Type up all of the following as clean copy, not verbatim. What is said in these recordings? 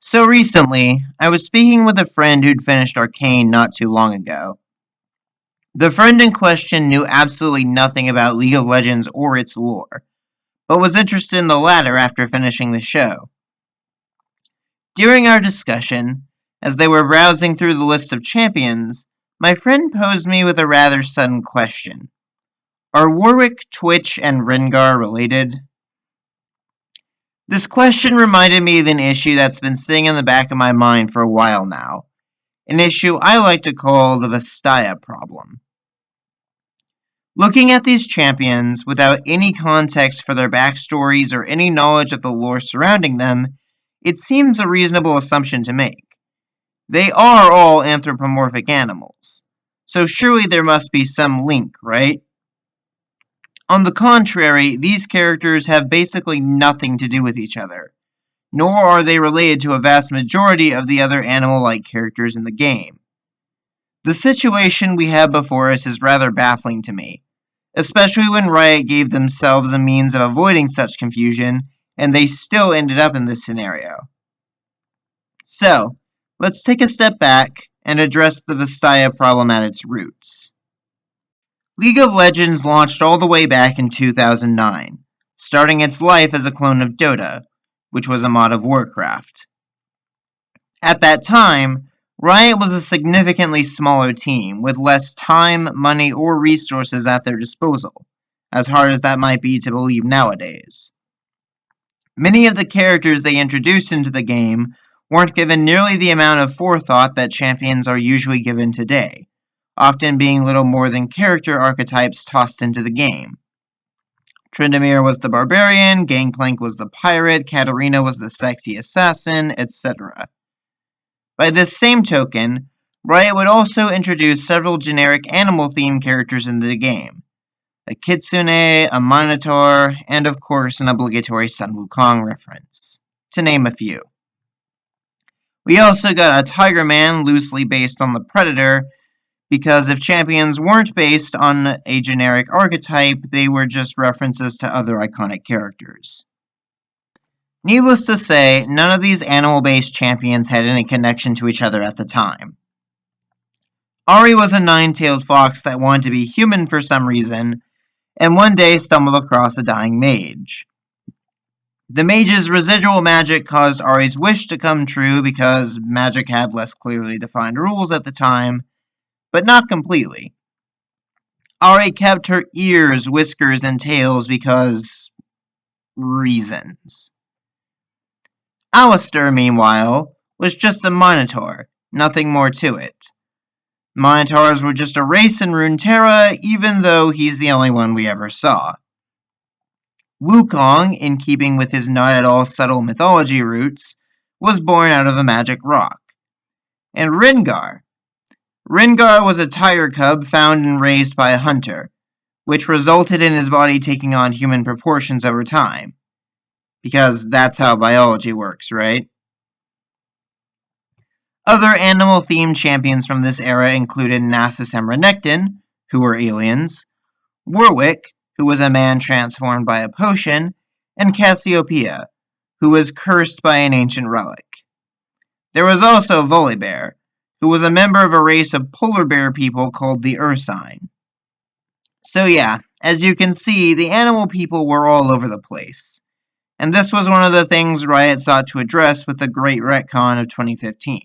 So recently, I was speaking with a friend who'd finished Arcane not too long ago. The friend in question knew absolutely nothing about League of Legends or its lore, but was interested in the latter after finishing the show. During our discussion, as they were browsing through the list of champions, my friend posed me with a rather sudden question. Are Warwick, Twitch, and Rengar related? This question reminded me of an issue that's been sitting in the back of my mind for a while now. An issue I like to call the Vastaya problem. Looking at these champions without any context for their backstories or any knowledge of the lore surrounding them, it seems a reasonable assumption to make. They are all anthropomorphic animals, so surely there must be some link, right? On the contrary, these characters have basically nothing to do with each other, nor are they related to a vast majority of the other animal-like characters in the game. The situation we have before us is rather baffling to me, especially when Riot gave themselves a means of avoiding such confusion, and they still ended up in this scenario. So, let's take a step back and address the Vastaya problem at its roots. League of Legends launched all the way back in 2009, starting its life as a clone of Dota, which was a mod of Warcraft. At that time, Riot was a significantly smaller team, with less time, money, or resources at their disposal, as hard as that might be to believe nowadays. Many of the characters they introduced into the game weren't given nearly the amount of forethought that champions are usually given today, often being little more than character archetypes tossed into the game. Tryndamere was the barbarian, Gangplank was the pirate, Katarina was the sexy assassin, etc. By this same token, Riot would also introduce several generic animal-themed characters into the game. A kitsune, a minotaur, and of course an obligatory Sun Wukong reference, to name a few. We also got a Tiger Man loosely based on the Predator, because if champions weren't based on a generic archetype, they were just references to other iconic characters. Needless to say, none of these animal-based champions had any connection to each other at the time. Ahri was a nine-tailed fox that wanted to be human for some reason, and one day stumbled across a dying mage. The mage's residual magic caused Ahri's wish to come true because magic had less clearly defined rules at the time, but not completely. Ahri kept her ears, whiskers, and tails because reasons. Alistair, meanwhile, was just a minotaur, nothing more to it. Minotaurs were just a race in Runeterra, even though he's the only one we ever saw. Wukong, in keeping with his not at all subtle mythology roots, was born out of a magic rock. And Rengar. Rengar was a tiger cub found and raised by a hunter, which resulted in his body taking on human proportions over time. Because that's how biology works, right? Other animal-themed champions from this era included Nasus and Renekton, who were aliens, Warwick, who was a man transformed by a potion, and Cassiopeia, who was cursed by an ancient relic. There was also Volibear, who was a member of a race of polar bear people called the Ursine. So yeah, as you can see, the animal people were all over the place. And this was one of the things Riot sought to address with the Great Retcon of 2015.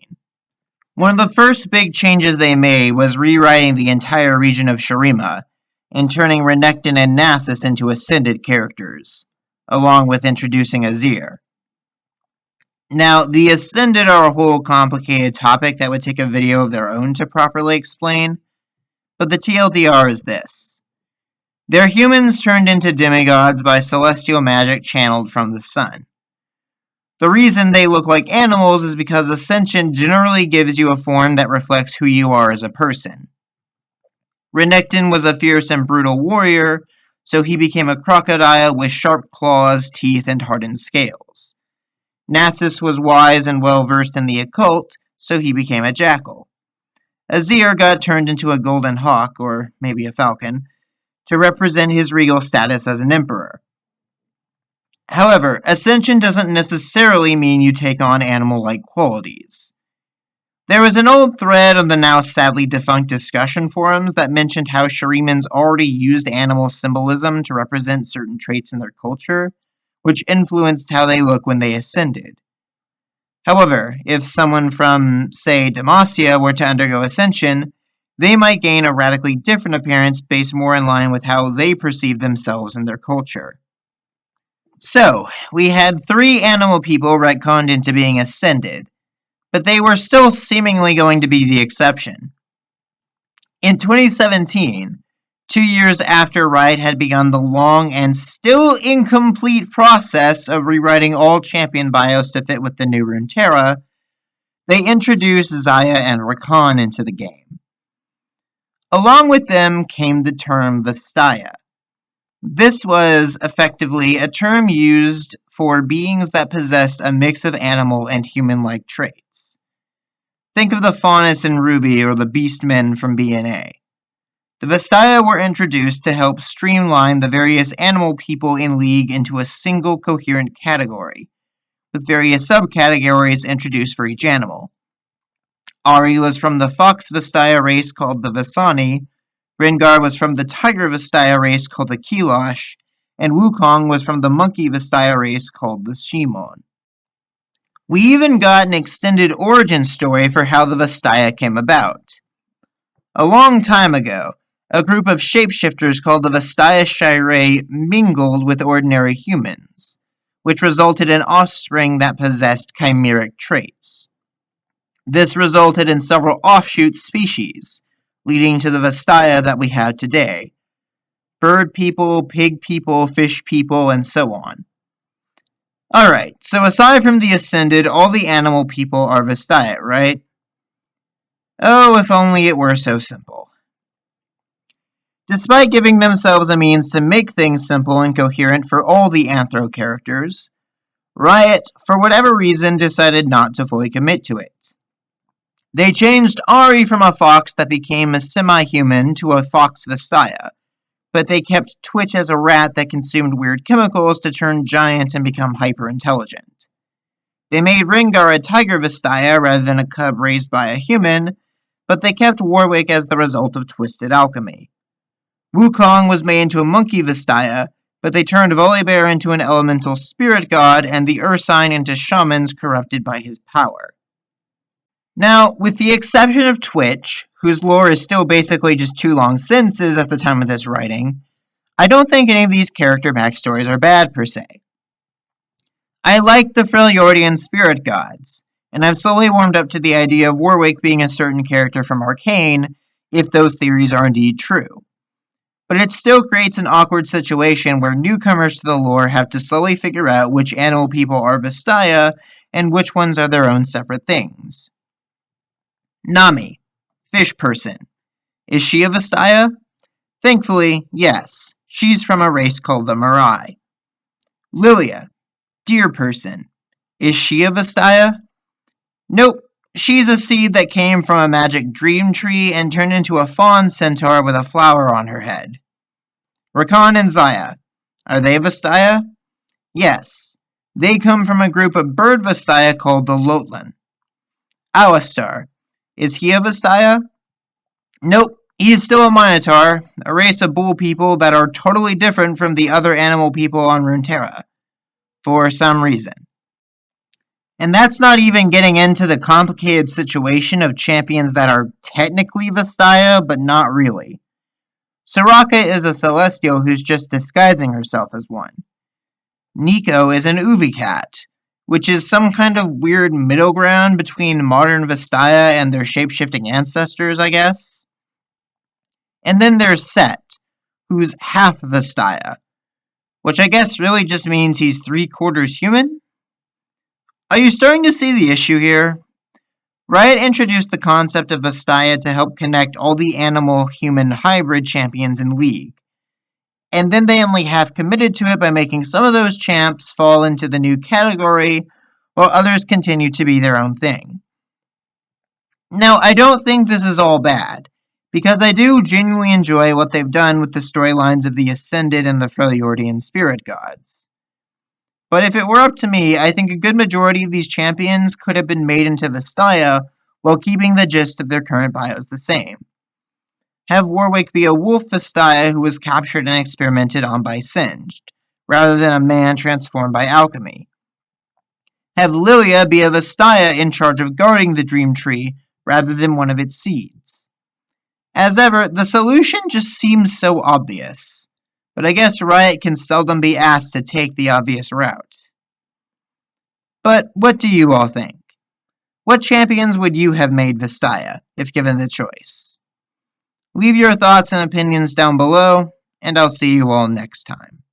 One of the first big changes they made was rewriting the entire region of Shurima, and turning Renekton and Nasus into Ascended characters, along with introducing Azir. Now, the Ascended are a whole complicated topic that would take a video of their own to properly explain, but the TLDR is this. They're humans turned into demigods by celestial magic channeled from the sun. The reason they look like animals is because Ascension generally gives you a form that reflects who you are as a person. Renekton was a fierce and brutal warrior, so he became a crocodile with sharp claws, teeth, and hardened scales. Nasus was wise and well-versed in the occult, so he became a jackal. Azir got turned into a golden hawk, or maybe a falcon, to represent his regal status as an emperor. However, ascension doesn't necessarily mean you take on animal-like qualities. There was an old thread on the now sadly defunct discussion forums that mentioned how Sharimans already used animal symbolism to represent certain traits in their culture, which influenced how they look when they ascended. However, if someone from, say, Demacia were to undergo ascension, they might gain a radically different appearance based more in line with how they perceive themselves and their culture. So, we had 3 animal people retconned into being ascended, but they were still seemingly going to be the exception. In 2017, 2 years after Riot had begun the long and still incomplete process of rewriting all champion bios to fit with the new Runeterra, they introduced Xayah and Rakan into the game. Along with them came the term Vastaya. This was effectively a term used for beings that possessed a mix of animal and human-like traits. Think of the Faunus in Ruby or the Beastmen from BNA. The Vastaya were introduced to help streamline the various animal people in League into a single coherent category, with various subcategories introduced for each animal. Ari was from the Fox Vastaya race called the Vasani, Rengar was from the Tiger Vastaya race called the Kilosh, and Wukong was from the Monkey Vastaya race called the Shimon. We even got an extended origin story for how the Vastaya came about. A long time ago, a group of shapeshifters called the Vastaya Shirei mingled with ordinary humans, which resulted in offspring that possessed chimeric traits. This resulted in several offshoot species, leading to the Vastaya that we have today. Bird people, pig people, fish people, and so on. Alright, so aside from the Ascended, all the animal people are Vastaya, right? Oh, if only it were so simple. Despite giving themselves a means to make things simple and coherent for all the Anthro characters, Riot, for whatever reason, decided not to fully commit to it. They changed Ari from a fox that became a semi-human to a fox Vastaya, but they kept Twitch as a rat that consumed weird chemicals to turn giant and become hyper-intelligent. They made Rengar a tiger Vastaya rather than a cub raised by a human, but they kept Warwick as the result of twisted alchemy. Wukong was made into a monkey Vastaya, but they turned Volibear into an elemental spirit god and the Ursine into shamans corrupted by his power. Now, with the exception of Twitch, whose lore is still basically just 2 long sentences at the time of this writing, I don't think any of these character backstories are bad per se. I like the Freljordian spirit gods, and I've slowly warmed up to the idea of Warwick being a certain character from Arcane, if those theories are indeed true. But it still creates an awkward situation where newcomers to the lore have to slowly figure out which animal people are Vastaya and which ones are their own separate things. Nami, fish person. Is she a Vastaya? Thankfully, yes. She's from a race called the Mirai. Lilia, deer person. Is she a Vastaya? Nope. She's a seed that came from a magic dream tree and turned into a fawn centaur with a flower on her head. Rakan and Xayah. Are they Vastaya? Yes. They come from a group of bird Vastaya called the Lotlan. Alistar. Is he a Vastaya? Nope. He is still a Minotaur, a race of bull people that are totally different from the other animal people on Runeterra. For some reason. And that's not even getting into the complicated situation of champions that are technically Vastaya, but not really. Soraka is a Celestial who's just disguising herself as one. Nico is an Uvicat, which is some kind of weird middle ground between modern Vastaya and their shape-shifting ancestors, I guess. And then there's Set, who's half Vastaya, which I guess really just means he's 3/4 human? Are you starting to see the issue here? Riot introduced the concept of Vastaya to help connect all the animal-human hybrid champions in League. And then they only half committed to it by making some of those champs fall into the new category, while others continue to be their own thing. Now, I don't think this is all bad, because I do genuinely enjoy what they've done with the storylines of the Ascended and the Freljordian spirit gods. But if it were up to me, I think a good majority of these champions could have been made into Vastaya while keeping the gist of their current bios the same. Have Warwick be a wolf Vastaya who was captured and experimented on by Singed, rather than a man transformed by alchemy. Have Lilia be a Vastaya in charge of guarding the Dream Tree, rather than one of its seeds. As ever, the solution just seems so obvious, but I guess Riot can seldom be asked to take the obvious route. But what do you all think? What champions would you have made Vastaya, if given the choice? Leave your thoughts and opinions down below, and I'll see you all next time.